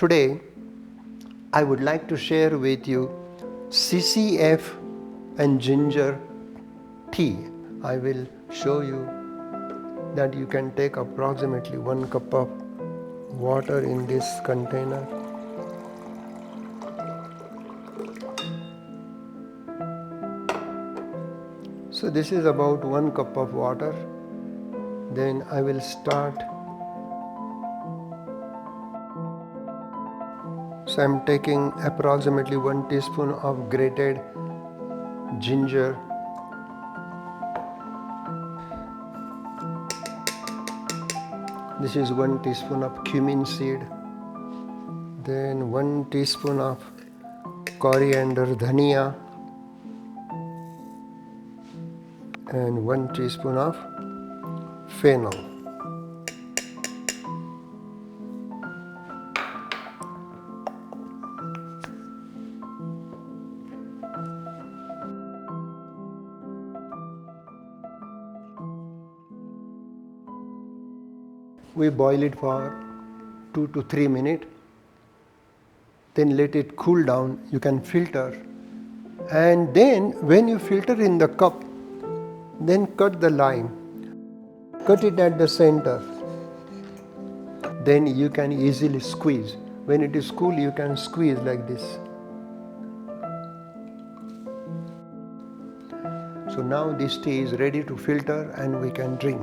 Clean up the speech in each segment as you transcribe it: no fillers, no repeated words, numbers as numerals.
Today, I would like to share with you CCF and Ginger Tea. I will show you that you can take approximately 1 cup of water in this container. So this is about 1 cup of water. Then I will start. So I'm taking approximately 1 teaspoon of grated ginger. This is 1 teaspoon of cumin seed. Then 1 teaspoon of coriander dhania. And 1 teaspoon of fennel. We boil it for 2 to 3 minutes. Then let it cool down. You can filter. And then when you filter in the cup, then cut the lime. Cut it at the center. Then you can easily squeeze. When it is cool, you can squeeze like this. So now this tea is ready to filter and we can drink.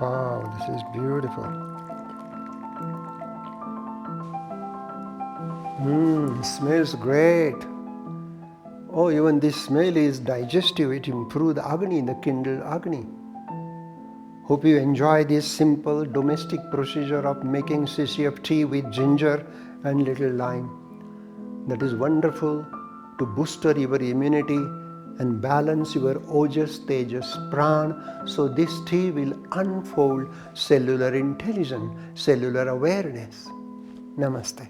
Wow, this is beautiful. Smells great. Oh, even this smell is digestive. It improves the Agni, the Kindle Agni. Hope you enjoy this simple domestic procedure of making CCF tea with ginger and little lime. That is wonderful to boost your immunity and balance your ojas, tejas, pran. So this tea will unfold cellular intelligence, cellular awareness. Namaste.